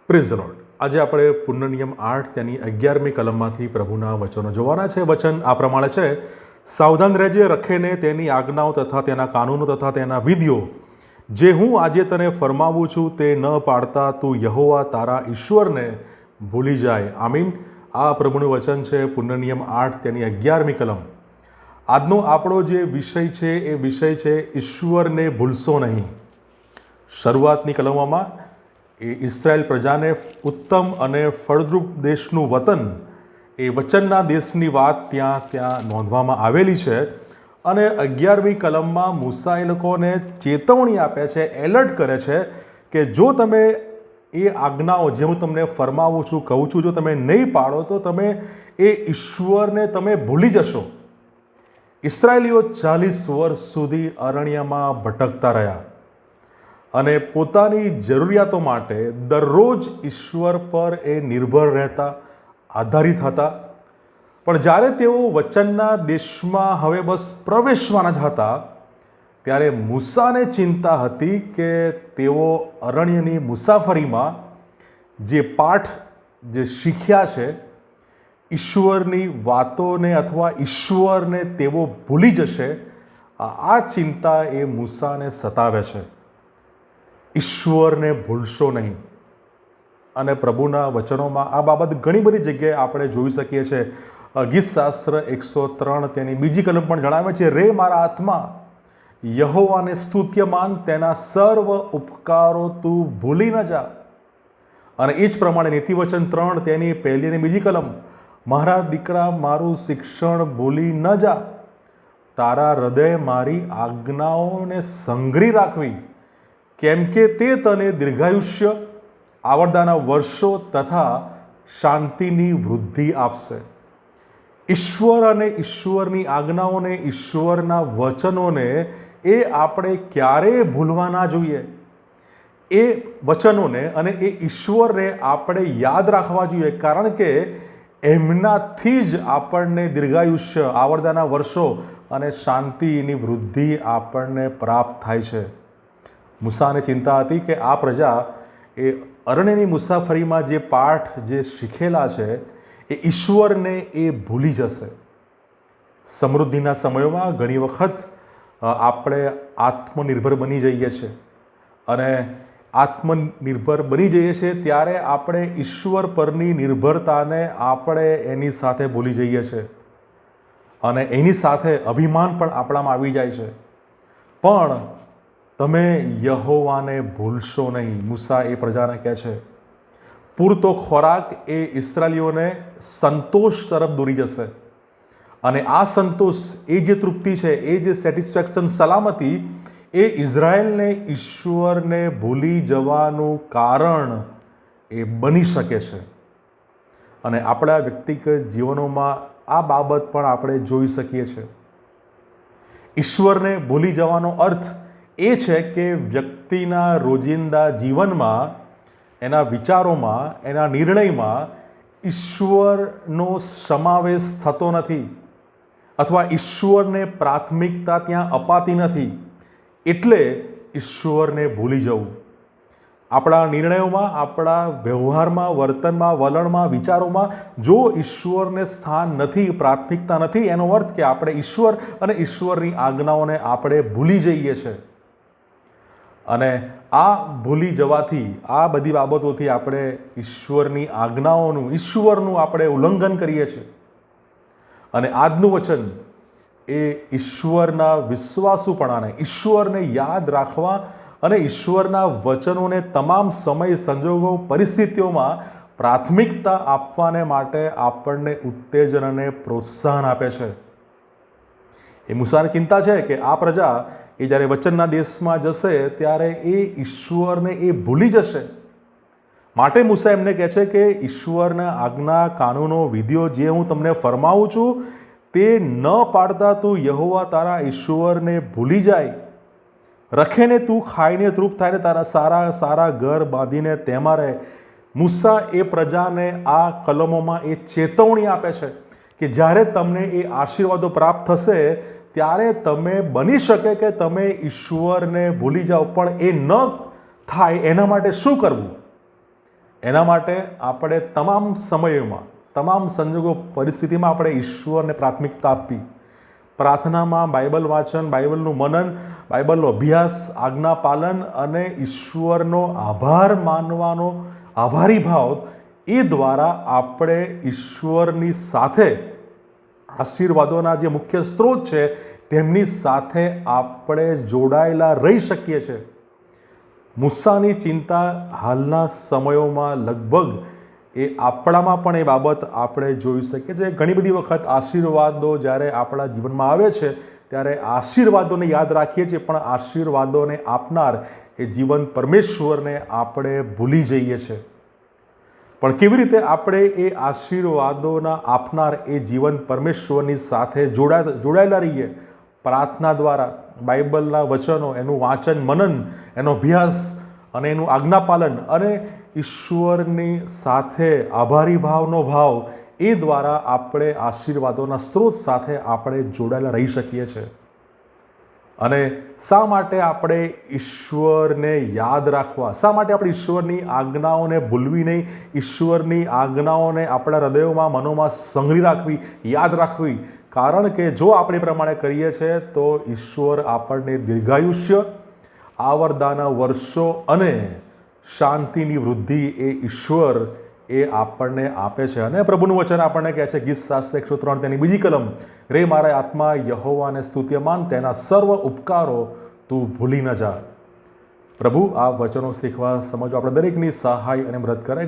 Praise the lord. આજે આપણે પુનર્નિયમ 8 તેની 11મી કલમમાંથી પ્રભુના વચનો જોવાના છે. વચન આ પ્રમાણે છે: સાવધાન રહેજે, રખેને તેની આજ્ઞાઓ તથા તેના કાનૂનો તથા તેના વિધિઓ, જે હું આજે તને ફરમાવું છું તે ન પાડતા તું યહોવા તારા ઈશ્વરને ભૂલી જાય. આમીન. આ પ્રભુનું વચન છે. પુનર્નિયમ 8 તેની 11મી કલમ. આજનો આપણો જે વિષય છે એ વિષય છે ઈશ્વરને ભૂલશો નહીં. શરૂઆતની કલમોમાં એ ઇઝરાયલ પ્રજાને ઉત્તમ અને ફળદ્રુપ દેશનું વતન, એ વચનના દેશની વાત ત્યાં નોંધવામાં આવેલી છે. અને 11મી કલમમાં મૂસા એ લોકોને ચેતવણી આપે છે, એલર્ટ કરે છે કે જો તમે એ આજ્ઞાઓ જે હું તમને ફરમાવું છું, કહું છું, જો તમે નહીં પાડો તો તમે એ ઈશ્વરને તમે ભૂલી જશો. ઇસ્રાયેલીઓ 40 વર્ષ સુધી અરણ્યમાં ભટકતા રહ્યા અને પોતાની જરૂરિયાતો માટે દરરોજ ઈશ્વર પર એ નિર્ભર રહેતા, આધારિત હતા. પણ જ્યારે તેઓ વચનના દેશમાં હવે બસ પ્રવેશવાના જ હતા, ત્યારે મૂસાને ચિંતા હતી કે તેઓ અરણ્યની મુસાફરીમાં જે પાઠ જે શીખ્યા છે, ઈશ્વરની વાતોને અથવા ઈશ્વરને તેઓ ભૂલી જશે. આ ચિંતા એ મૂસાને સતાવે છે. ઈશ્વરને ભૂલશો નહીં. અને પ્રભુના વચનોમાં આ બાબત ઘણી બધી જગ્યાએ આપણે જોઈ શકીએ છીએ. ગીતશાસ્ત્ર 103 તેની 2જી કલમ પણ જણાવે છે: રે મારા આત્મા, યહોવાને સ્તુત્ય માન, તેના સર્વ ઉપકારો તું ભૂલી ન જા. અને એ જ પ્રમાણે નીતિવચન 3 તેની 1લી અને 2જી કલમ: મારા દીકરા, મારું શિક્ષણ ભૂલી ન જા, તારા હૃદય મારી આજ્ઞાઓને સંઘરી રાખવી, કેમ કે તે તને દીર્ઘાયુષ્ય, આવરદાના વર્ષો તથા શાંતિની વૃદ્ધિ આપશે. ઈશ્વર અને ઈશ્વરની આજ્ઞાઓને, ઈશ્વરના વચનોને એ આપણે ક્યારેય ભૂલવા ના જોઈએ. એ વચનોને અને એ ઈશ્વરને આપણે યાદ રાખવા જોઈએ, કારણ કે એમનાથી જ આપણને દીર્ઘાયુષ્ય, આવરદાના વર્ષો અને શાંતિની વૃદ્ધિ આપણને પ્રાપ્ત થાય છે. મૂસાને ચિંતા હતી કે આ પ્રજા એ અરણ્યની મુસાફરીમાં જે પાઠ જે શીખેલા છે એ ઈશ્વરને એ ભૂલી જશે. સમૃદ્ધિના સમયોમાં ઘણી વખત આપણે આત્મનિર્ભર બની જઈએ છીએ, અને આત્મનિર્ભર બની જઈએ છીએ ત્યારે આપણે ઈશ્વર પરની નિર્ભરતાને આપણે એની સાથે ભૂલી જઈએ છીએ, અને એની સાથે અભિમાન પણ આપણામાં આવી જાય છે. પણ તમે યહોવાને ભૂલશો નહીં. મૂસા એ પ્રજાને કહે છે. પૂરતો ખોરાક એ ઇસ્રાયેલીઓને સંતોષ તરફ દોરી જશે, અને આ સંતોષ, એ જે તૃપ્તિ છે, એ જે સેટિસ્ફેક્શન, સલામતી, એ ઇઝરાયલને ઈશ્વરને ભૂલી જવાનું કારણ એ બની શકે છે. અને આપણા વ્યક્તિગત જીવનોમાં આ બાબત પણ આપણે જોઈ શકીએ છીએ. ઈશ્વરને ભૂલી જવાનો અર્થ એ છે કે વ્યક્તિના રોજિંદા જીવનમાં, એના વિચારોમાં, એના નિર્ણયમાં ઈશ્વરનો સમાવેશ થતો નથી, અથવા ઈશ્વરને પ્રાથમિકતા ત્યાં અપાતી નથી. એટલે ઈશ્વરને ભૂલી જવું. આપણા નિર્ણયોમાં, આપણા વ્યવહારમાં, વર્તનમાં, વલણમાં, વિચારોમાં જો ઈશ્વરને સ્થાન નથી, પ્રાથમિકતા નથી, એનો અર્થ કે આપણે ઈશ્વર અને ઈશ્વરની આજ્ઞાઓને આપણે ભૂલી જઈએ છીએ. અને આ ભૂલી જવાથી, આ બધી બાબતોથી આપણે ઈશ્વરની આજ્ઞાઓનું, ઈશ્વરનું આપણે ઉલ્લંઘન કરીએ છીએ. અને આજનું વચન એ ઈશ્વરના વિશ્વાસુપણાને, ઈશ્વરને યાદ રાખવા અને ઈશ્વરના વચનોને તમામ સમય, સંજોગો, પરિસ્થિતિઓમાં પ્રાથમિકતા આપવાને માટે આપણને ઉત્તેજન અને પ્રોત્સાહન આપે છે. એ મૂસાની ચિંતા છે કે આ પ્રજા એ જ્યારે વચનના દેશમાં જશે ત્યારે એ ઈશ્વરને એ ભૂલી જશે. માટે મૂસા એમને કહે છે કે ઈશ્વરના આજ્ઞા, કાનૂનો, વિધિઓ જે હું તમને ફરમાવું છું તે ન પાડતા તું યહોવા તારા ઈશ્વરને ભૂલી જાય. રખેને તું ખાઈને તૃપ્ત થાય ને તારા સારા સારા ઘર બાંધીને તેમાં રહે. મૂસા એ પ્રજાને આ કલમોમાં એ ચેતવણી આપે છે કે જ્યારે તમને એ આશીર્વાદો પ્રાપ્ત થશે ત્યારે તમે બની શકે કે તમે ઈશ્વરને ભૂલી જાઓ, પણ એ ન થાય એના માટે શું કરવું? એના માટે આપણે તમામ સમયોમાં, તમામ સંજોગો, પરિસ્થિતિમાં આપણે ઈશ્વરને પ્રાથમિકતા આપવી. પ્રાર્થનામાં બાઇબલ વાંચન, બાઇબલનું મનન, બાઇબલનો અભ્યાસ, આજ્ઞા પાલન અને ઈશ્વરનો આભાર માનવાનો આભારી ભાવ, એ દ્વારા આપણે ઈશ્વરની સાથે આશીર્વાદોના જે મુખ્ય સ્ત્રોત છે તેમની સાથે આપણે જોડાયેલા રહી શકીએ છીએ. મૂસાની ચિંતા હાલના સમયોમાં લગભગ એ આપણામાં પણ એ બાબત આપણે જોઈ શકીએ છીએ. ઘણી બધી વખત આશીર્વાદો જ્યારે આપણા જીવનમાં આવે છે ત્યારે આશીર્વાદોને યાદ રાખીએ છીએ, પણ આશીર્વાદોને આપનાર એ જીવન પરમેશ્વરને આપણે ભૂલી જઈએ છીએ. પણ કેવી રીતે આપણે એ આશીર્વાદોના આપનાર એ જીવન પરમેશ્વરની સાથે જોડાયેલા રહીએ? પ્રાર્થના દ્વારા, બાઇબલના વચનો, એનું વાંચન, મનન, એનો અભ્યાસ અને એનું આજ્ઞાપાલન અને ઈશ્વરની સાથે આભારી ભાવનો ભાવ, એ દ્વારા આપણે આશીર્વાદોના સ્ત્રોત સાથે આપણે જોડાયેલા રહી શકીએ છીએ. અને શા માટે આપણે ઈશ્વરને યાદ રાખવા, શા માટે આપણે ઈશ્વરની આજ્ઞાઓને ભૂલવી નહીં, ઈશ્વરની આજ્ઞાઓને આપણા હૃદયોમાં, મનોમાં સંઘરી રાખવી, યાદ રાખવી? કારણ કે જો આપણે પ્રમાણે કરીએ છીએ તો ઈશ્વર આપણને દીર્ઘાયુષ્ય, આવરદાના વર્ષો અને શાંતિની વૃદ્ધિ એ ઈશ્વર એ આપણને આપે છે. અને પ્રભુનું વચન આપણને કહે છે, ગીત શાસ્ત્ર 103 તેની બીજી કલમ, રે મારા આત્મા યહોવાને સ્તુત્યમાન, તેના સર્વ ઉપકારો તું ભૂલી ન જા. પ્રભુ આ વચનો શીખવા, સમજવા આપણે દરેકની સહાય અને મદદ કરે.